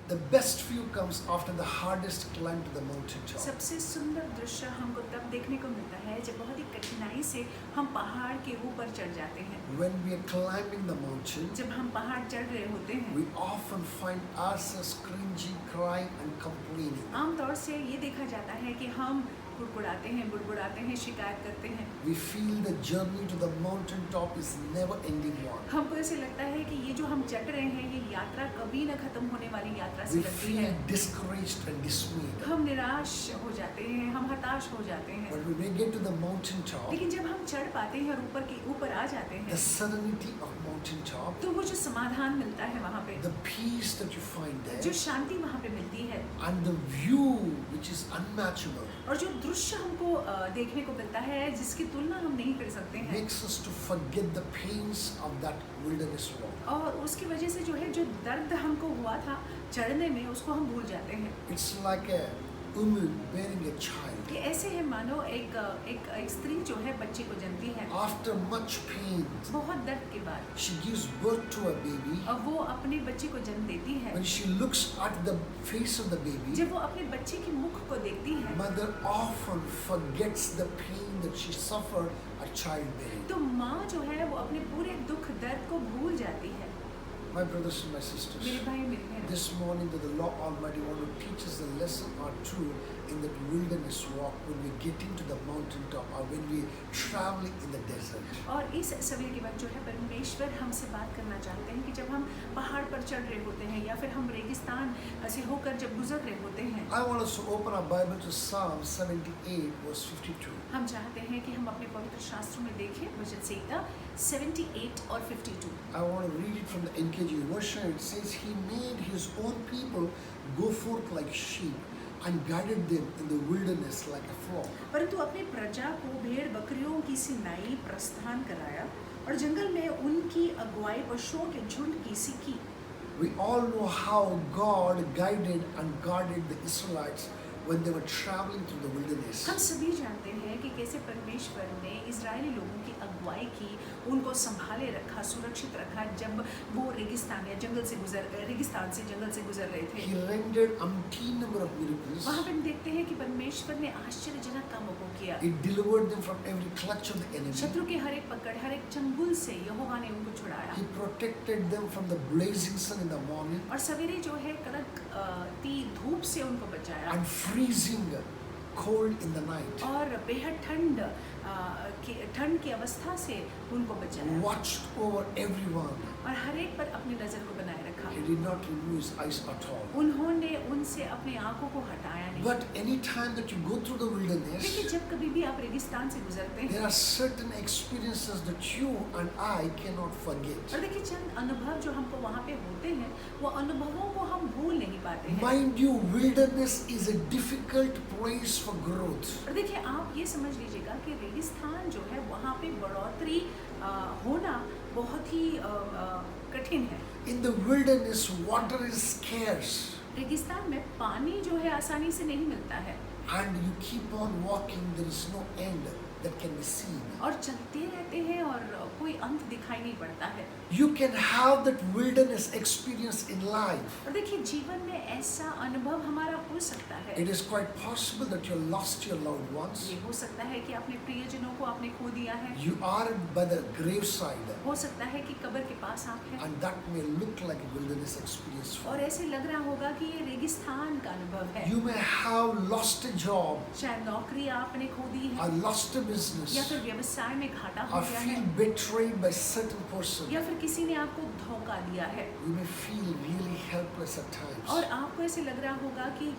The best view comes after the hardest climb to the mountaintop. सबसे सुंदर दृश्य हमको तब देखने को मिलता है जब बहुत ही कठिनाई से हम पहाड़ के ऊपर चढ़ जाते हैं। When we are climbing the mountain, जब हम पहाड़ चढ़ रहे होते हैं, we often find ourselves cringing, crying and complaining. आमतौर से ये देखा जाता है कि हम बुड़बुड़ाते हैं, शिकायत करते हैं। We feel the journey to the mountaintop is never ending one. हमको ऐसे लगता है कि ये जो हम चढ़ रहे हैं ये यात्रा कभी न खत्म होने वाली यात्रा से We लगती है। feel discouraged and dismayed. हम निराश हो जाते हैं, हम हताश हो जाते हैं। But when we get to the mountaintop, लेकिन जब हम चढ़ पाते हैं और ऊपर आ जाते the हैं, serenity of mountaintop, तो वो जो समाधान मिलता है वहाँ पे, the peace that you find जो there, शांति वहाँ पे मिलती है and the view which is unmatchable, और जो दृश्य हमको देखने को मिलता है जिसकी तुलना हम नहीं कर सकते हैं, makes us to forget the pains of that wilderness walk. और उसकी वजह से जो है जो दर्द हमको हुआ था चढ़ने में उसको हम भूल जाते हैं। It's like a woman bearing a child. ये ऐसे है मानो एक स्त्री जो है बच्चे को जनती है, After much pain, बहुत दर्द के बाद, she gives birth to a baby. और वो अपने बच्चे को जन्म देती है। When she looks at the face of the baby, जब वो अपने बच्चे के मुख को देखती है, mother often forgets the pain that she suffered at childbearing. तो माँ जो है वो अपने पूरे दुख दर्द को भूल जाती है। My brothers and my sisters, मेरे भाई मेरी बहन, this morning that the Lord Almighty want to teach us a lesson or two in that wilderness walk when we get into the mountaintop or when we traveling in the desert. और इस सवेरे के वक्त जो है परमेश्वर हमसे बात करना चाहते हैं कि जब हम पहाड़ पर चढ़ रहे होते हैं या फिर हम रेगिस्तान से होकर जब गुजर रहे होते हैं, I want us to open our Bible to Psalm 78 verse 52. हम चाहते हैं कि हम अपने पवित्र शास्त्रों में देखें वचन संहिता 78 और 52। I want to read it from the NKJ version. It says, He made His own people go forth like sheep and guided them in the wilderness like a flock. परंतु अपनी प्रजा को भेड़ बकरियों की सी नाई प्रस्थान कराया और जंगल में उनकी अगुवाई पशुओं के झुंड की सी की। We all know how God guided and guarded the Israelites when they were traveling through the wilderness. हम सभी जानते हैं कि कैसे परमेश्वर ने इजरायली लोगों की अगुवाई की, उनको संभाले रखा, सुरक्षित रखा जब वो रेगिस्तान से जंगल से गुजर रहे थे। He rendered umpteen number of miracles. वहाँ पे हम देखते हैं कि परमेश्वर ने आश्चर्यजनक कामों को किया। He delivered them from every clutch of the enemy. शत्रु के हर एक पकड़, हर एक चंगुल से यहोवा ने उनको छुड़ाया। He protected them from the blazing sun in the morning और सवेरे जो है कड़क धूप से उनको बचाया and freezing cold in the night. और बेहद ठंड की अवस्था से उनको बचाया Watched over everyone. और हर एक पर अपनी नजर को बनाए रखा। He did not remove his eyes at all. उन्होंने उनसे अपने आंखों को हटाया नहीं। But any time that you go through the wilderness, लेकिन जब कभी भी आप रेगिस्तान से गुजरते there हैं are certain experiences that you and I cannot forget. और देखिए चंद अनुभव जो हमको वहाँ पे होते हैं वो अनुभवों को हम भूल नहीं पाते हैं। Mind you, wilderness is a difficult place for growth. और देखिए आप ये समझ लीजिएगा कि रेगिस्तान जो है वहाँ पे बढ़ोतरी होना बहुत ही कठिन है। In the wilderness, water is scarce, रेगिस्तान में पानी जो है आसानी से नहीं मिलता है and you keep on walking. There is no end that can be seen. और चलते रहते हैं और कोई अंत दिखाई नहीं पड़ता है। You can have that wilderness experience in life. और देखिए जीवन में ऐसा अनुभव हमारा हो सकता है। It is quite possible that you lost your loved ones. ये हो सकता है कि अपने प्रियजनों को आपने खो दिया है। You are by the graveside, हो सकता है कि कब्र के पास आप हैं and that may look like a wilderness experience for और you. ऐसे लग रहा होगा कि ये रेगिस्तान का अनुभव है। You may have lost a job, शायद नौकरी आपने खो दी or है lost a business, या फिर व्यवसाय में घाटा हो or गया feel है betrayed by certain person. या फिर किसी ने आपको धोखा दिया है You may feel really helpless at times. और आपको ऐसे लग रहा होगा कि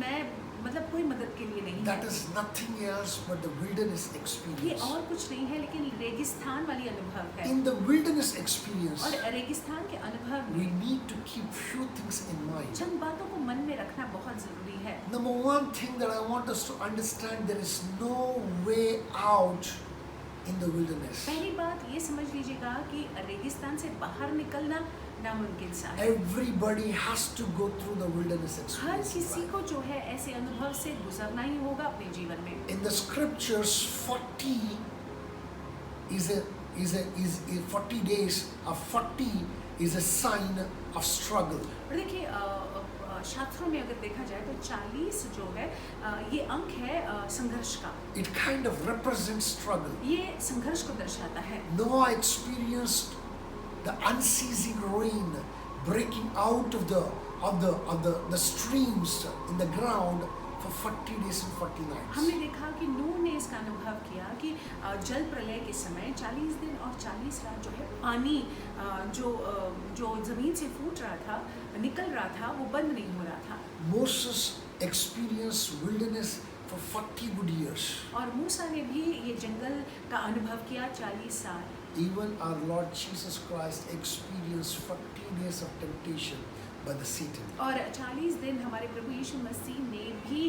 मैं मतलब कोई मदद के लिए नहीं That है। is nothing else but the wilderness ये experience. और कुछ नहीं है लेकिन रेगिस्तान वाली अनुभव है In the wilderness experience, और रेगिस्तान के अनुभव we में need to keep few things in mind. चंद बातों को मन में रखना बहुत जरूरी है। Number one thing that I want us to understand, there is no way out in the wilderness. पहली बात ये समझ लीजिएगा कि रेगिस्तान से बाहर निकलना नामुमकिन सा है। Everybody has to go through the wilderness her experience. किसी को जो है ऐसे अनुभव से गुजरना ही होगा अपने जीवन में। In the scriptures, 40 is 40 days, or 40 is a sign of struggle. और देखिए शास्त्रों में अगर देखा जाए तो 40 जो है ये अंक है संघर्ष का। It kind of represents struggle. ये संघर्ष को दर्शाता है। Noah experienced the unceasing rain breaking out of the streams in the ground for 40 days and 40 nights. हमने देखा कि नूह ने इसका अनुभव किया कि जल प्रलय के समय 40 दिन और 40 रात जो है पानी जो जमीन से फूट रहा था, निकल रहा था, वो बंद नहीं हो रहा था। Moses experienced wilderness for 40 good years. और मूसा ने भी ये जंगल का अनुभव किया 40 साल। Even our Lord Jesus Christ experienced 40 days of temptation by the Satan. और 40 दिन हमारे प्रभु यीशु मसीह ने भी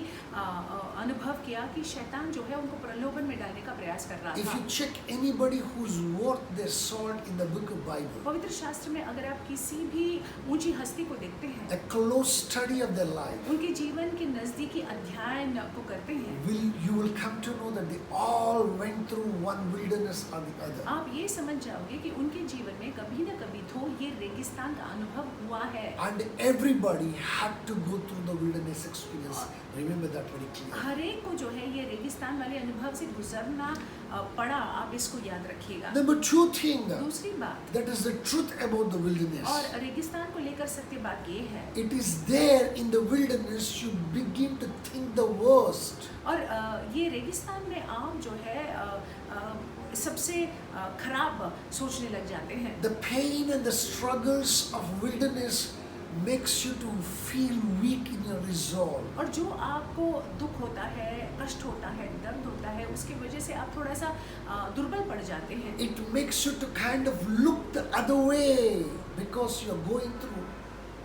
अनुभव किया कि शैतान जो है उनको प्रलोभन में डालने का प्रयास कर रहा If था। you check anybody who's worth their salt in the book of Bible, पवित्र शास्त्र में अगर आप किसी भी ऊंची हस्ती को देखते हैं, a close study of their life, उनके जीवन के नजदीकी अध्ययन को करते हैं, you will come to know that they all went through one wilderness or the other. आप ये समझ जाओगे कि उनके जीवन में कभी न कभी तो ये रेगिस्तान का अनुभव हुआ है। And everybody had to go through the wilderness experience. Remember that very clearly. हर एक को जो है ये रेगिस्तान वाले अनुभव से गुजरना पड़ा, आप इसको याद रखिएगा। Number two thing, दूसरी बात, that is the truth about the wilderness. और रेगिस्तान को लेकर सत्य बात ये है, It is there in the wilderness you begin to think the worst. और ये रेगिस्तान में आप जो है सबसे खराब सोचने लग जाते हैं। The pain and the struggles of wilderness makes you to feel weak in your resolve. और जो आपको दुख होता है, कष्ट होता है, दर्द होता है, उसकी वजह से आप थोड़ा सा दुर्बल पड़ जाते हैं। It makes you to kind of look the other way because you're going through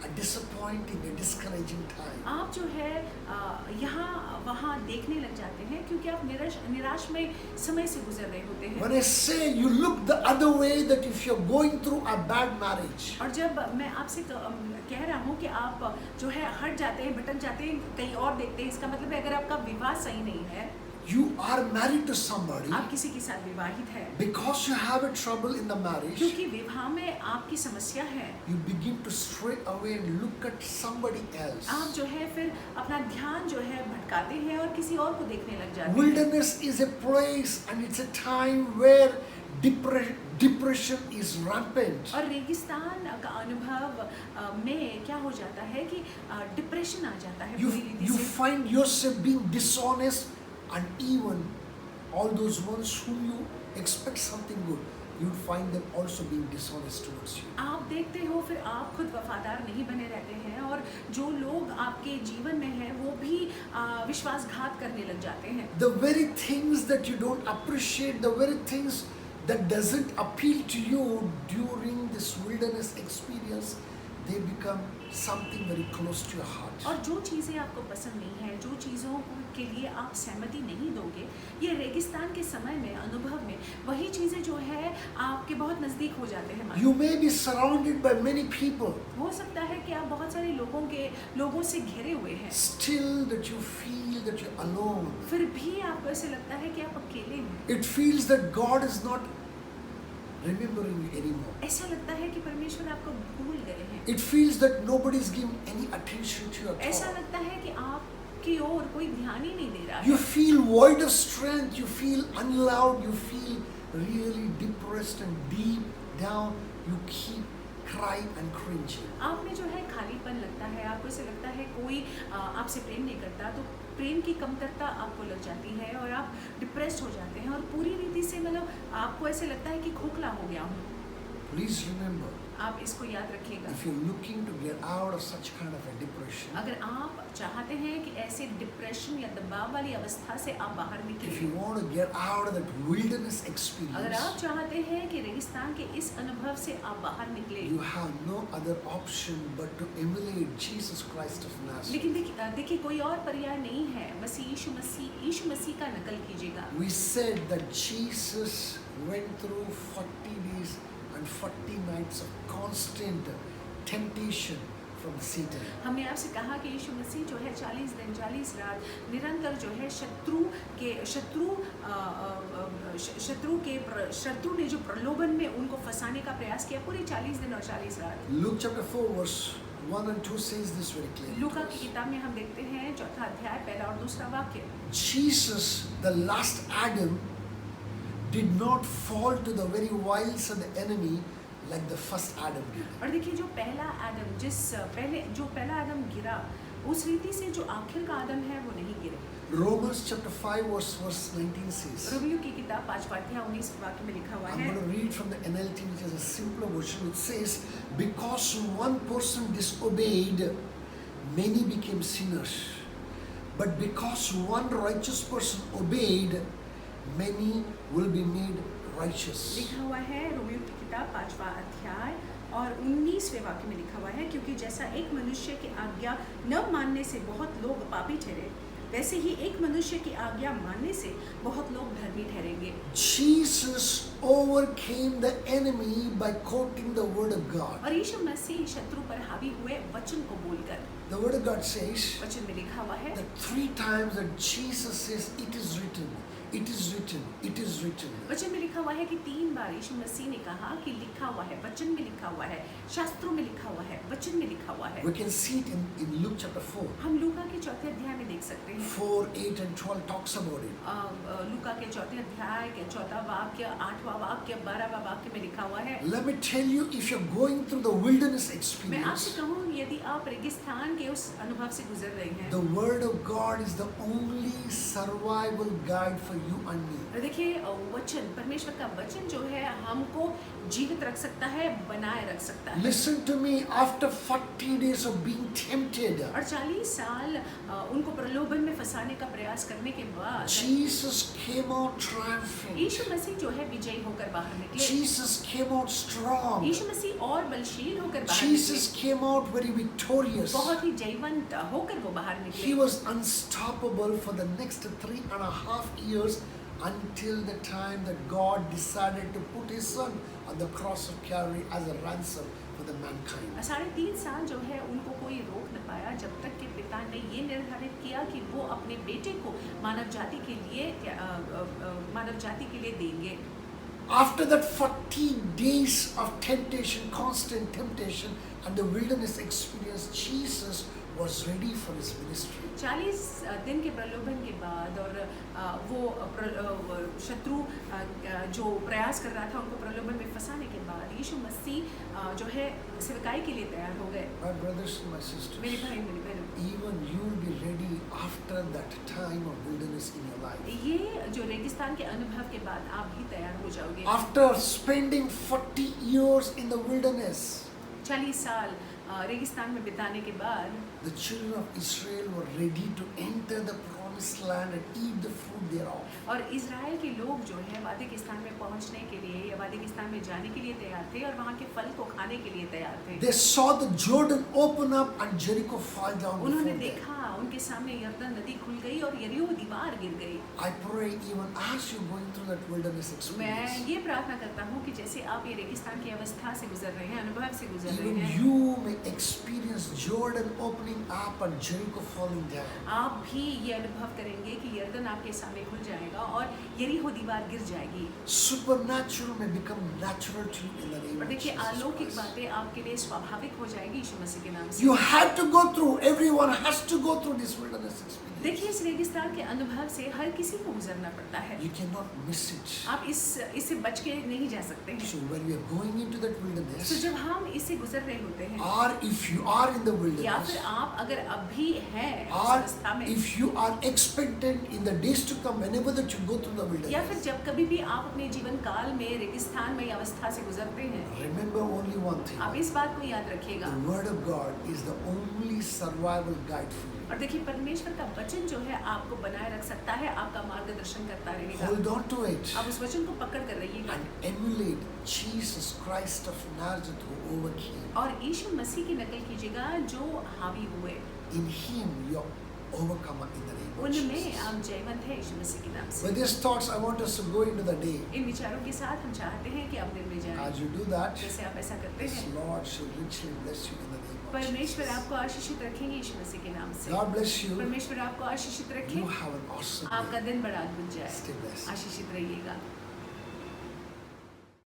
a disappointing, a discouraging time. आप जो है यहाँ वहाँ देखने लग जाते हैं क्योंकि आप निराश में समय से गुजर रहे होते हैं। When I say you look the other way, that if you're going through a bad marriage, और जब मैं आपसे कह रहा हूँ कि आप जो है हट जाते हैं, भटक जाते हैं, कहीं और देखते हैं, इसका मतलब है अगर आपका विवाह सही नहीं है, you are married to somebody, आप किसी के साथ विवाहित है, because you have a trouble in the marriage, क्योंकि विवाह में आपकी समस्या है, you begin to straight away and look at somebody else. आप जो है फिर अपना ध्यान जो है भटकाते हैं और किसी और को देखने लग जाते हैं। Wilderness is a place and it's a time where depression is rampant. और रेगिस्तान का अनुभव में क्या हो जाता है कि डिप्रेशन आ जाता है पूरी रीति You से। find yourself being dishonest, and even all those ones whom you expect something good, you find them also being dishonest towards you. आप देखते हो फिर आप खुद वफादार नहीं बने रहते हैं और जो लोग आपके जीवन में हैं वो भी विश्वासघात करने लग जाते हैं। The very things that you don't appreciate, the very things that doesn't appeal to you during this wilderness experience, they become something very close to your heart. और जो चीज़ें आपको पसंद नहीं है, जो चीज़ों के लिए आप सहमति नहीं दोगे, ये रेगिस्तान के समय में अनुभव में वही चीज़ें जो है आपके बहुत नज़दीक हो जाते हैं। You may be surrounded by many people, हो सकता है कि आप बहुत सारे लोगों से घिरे हुए हैं, still that you feel that you're alone. फिर भी आपको ऐसे लगता है कि आप अकेले हैं। It feels that God is not remembering you anymore. ऐसा लगता है कि परमेश्वर आपको भूल गए हैं। It feels that nobody is giving any attention to you at ऐसा all. लगता है कि आपकी ओर कोई ध्यान ही नहीं दे रहा You है। feel void of strength, you feel unloved, you feel really depressed and deep down, you keep crying and cringing. आप में जो है खालीपन लगता है, आपको ऐसे लगता है कोई आपसे प्रेम नहीं करता, तो प्रेम की कमतरता आपको लग जाती है और आप डिप्रेस्ड हो जाते हैं और पूरी रीति से मतलब आपको ऐसे लगता है कि खोखला हो गया हूँ। Please remember, आप इसको याद रखिएगा। if you're looking to get out of such kind of a depression, अगर आप चाहते हैं कि ऐसे डिप्रेशन या दबाव वाली अवस्था से आप बाहर if निकलें, you want to get out of that wilderness अगर experience, आप चाहते हैं कि रेगिस्तान के इस अनुभव से आप बाहर निकलें, you have no other option but to emulate Jesus Christ of Nazareth. लेकिन देखिए कोई और पर्याय नहीं है, बस यीशु मसीह का नकल कीजिएगा। We said that Jesus went through 40 days and 40 nights of constant temptation from Satan. हमने आपसे कहा कि यीशु मसीह जो है 40 दिन 40 रात निरंतर जो है शत्रु ने जो प्रलोभन में उनको फंसाने का प्रयास किया पूरे 40 दिन और 40 रात। Luke chapter 4 verse 1 and 2 says this very clearly. लूका की किताब में हम देखते हैं 4 अध्याय पहला और दूसरा वाक्य। Jesus, the last Adam, did not fall to the very wiles of the enemy like the first Adam did. और देखिए जो पहला आदम पहला आदम गिरा उस रीति से जो आखिर का आदम है वो नहीं गिरे। Romans chapter 5 verse 19 says, Romeo की किताब 5 अध्याय 19 वाक्य में लिखा हुआ I'm है। going to read from the NLT, which is a simpler version. It says, because one person disobeyed, many became sinners. But because one righteous person obeyed, many will be made righteous. लिखा हुआ है Romeo की किताब 5वां अध्याय और 19वें वाक्य में लिखा हुआ है, क्योंकि जैसा एक मनुष्य की आज्ञा न मानने से बहुत लोग पापी ठहरे, वैसे ही एक मनुष्य की आज्ञा मानने से बहुत लोग धर्मी ठहरेंगे। Jesus overcame the enemy by quoting the word of God. और यीशु मसीह शत्रु पर हावी हुए वचन को बोलकर। The word of God says वचन में लिखा हुआ है that 3 times that Jesus says, it is written, it is written, it is written. वचन में लिखा हुआ है कि 3 बार यीशु मसीह ने कहा कि लिखा हुआ है, वचन में लिखा हुआ है, शास्त्रों में लिखा हुआ है, वचन में लिखा हुआ है। We can see it in Luke chapter 4. हम लूका के 4थे अध्याय में देख सकते हैं। 4, 8 and 12 talks about it. लूका के 4थे अध्याय के 4वां वाक्य, 8वां वाक्य, 12वां वाक्य में लिखा हुआ है। Let me tell you, if you're going through the wilderness मैं experience, आपसे कहूँ यदि आप रेगिस्तान के उस अनुभव से गुजर रहे हैं, the word of God is the only survival guide for you and me. और देखिए वचन, परमेश्वर का वचन जो है हमको जीवित रख सकता है, बनाए रख सकता है। Listen to me, after 40 days of being tempted, और 40 साल उनको प्रलोभन में फंसाने का प्रयास करने के बाद Jesus came out triumphant. यीशु मसीह जो है विजयी होकर बाहर निकले। Jesus came out strong. यीशु मसीह और बलशील होकर बाहर Jesus निकले। came out very victorious. बहुत ही जयवंत होकर वो बाहर निकले। He was unstoppable for the next 3.5 years until the time that God decided to put His Son on the cross of Calvary as a ransom for the mankind. 3.5 साल जो है उनको कोई रोक न पाया जब तक कि पिता ने ये निर्धारित किया कि वो अपने बेटे को मानव जाति के लिए देंगे। After that 40 days of temptation, constant temptation, and the wilderness experience, Jesus was ready for His ministry. 40 दिन के प्रलोभन के बाद और वो शत्रु जो प्रयास कर रहा था उनको प्रलोभन में फंसाने के बाद यीशु मसीह जो है सेवकाई के लिए तैयार हो गए। My brothers and my sisters, मेरे भाई मेरी बहनों, even you will be ready after that time of wilderness in your life. ये जो रेगिस्तान के अनुभव के बाद आप भी तैयार हो जाओगे। After spending 40 years in the wilderness, 40 साल रेगिस्तान में बिताने के बाद the children of Israel were ready to enter the promised land and eat the fruit thereof. और इज़राइल के लोग जो है वादे के स्थान में पहुंचने के लिए या वादे के स्थान में जाने के लिए तैयार थे और वहाँ के फल को खाने के लिए तैयार थे। They saw the Jordan open up and Jericho fall down before उन्होंने them. देखा उनके सामने यरदन नदी खुल गई और यरीहो दीवार गिर गई। I pray even as you're going through that wilderness मैं experience, ये प्रार्थना करता हूँ कि जैसे आप ये रेगिस्तान की अवस्था से गुजर रहे हैं, अनुभव से गुजर रहे even हैं, you may experience Jordan opening up and Jericho falling down. आप भी ये अनुभव करेंगे कि यरदन आपके सामने खुल जाएगा और यरीहो दीवार गिर जाएगी। Supernatural may become natural to you in the name और of देखिए Jesus अलौकिक Christ. बातें आपके लिए स्वाभाविक हो जाएगी यीशु मसीह के नाम से। You have to go through, everyone has to go through this wilderness experience. देखिए इस रेगिस्तान के अनुभव से हर किसी को गुजरना पड़ता है। You cannot miss it. आप इससे बच के नहीं जा सकते हैं। So when we are going into that तो wilderness, जब हम इससे गुजर रहे होते हैं or if you are in the या wilderness, फिर आप अगर अभी हैं इस or अवस्था में if you are expectant in the days to come, whenever that you go through the या फिर wilderness, जब कभी भी आप अपने जीवन काल में रेगिस्तान में या अवस्था से गुजरते हैं, remember only one thing. आप इस बात को याद रखिएगा। The word of God is the only survival guide for you. और देखिए परमेश्वर का वचन जो है आपको बनाए रख सकता है, आपका मार्गदर्शन करता रहेगा। Hold on to it आप उस वचन को पकड़ कर रहिएगा and emulate Jesus Christ of Nazareth who overcame. और यीशु मसीह की नकल कीजिएगा जो हावी हुए। In Him, your overcomer in the name of उनमें Jesus. हम जयवंत हैं यीशु मसीह के नाम से। With these thoughts, I want us to go into the day. इन विचारों के साथ हम चाहते हैं कि आप दिन में जाएं। As you do that, जैसे आप ऐसा करते this हैं, Lord shall richly bless you in the name of परमेश्वर Jesus. आपको आशीषित रखेंगे यीशु मसीह के नाम से। God bless you. परमेश्वर आपको आशीषित रखे। You have an awesome आपका day. दिन बड़ा अद्भुत जाए। Stay blessed. आशीषित रहिएगा।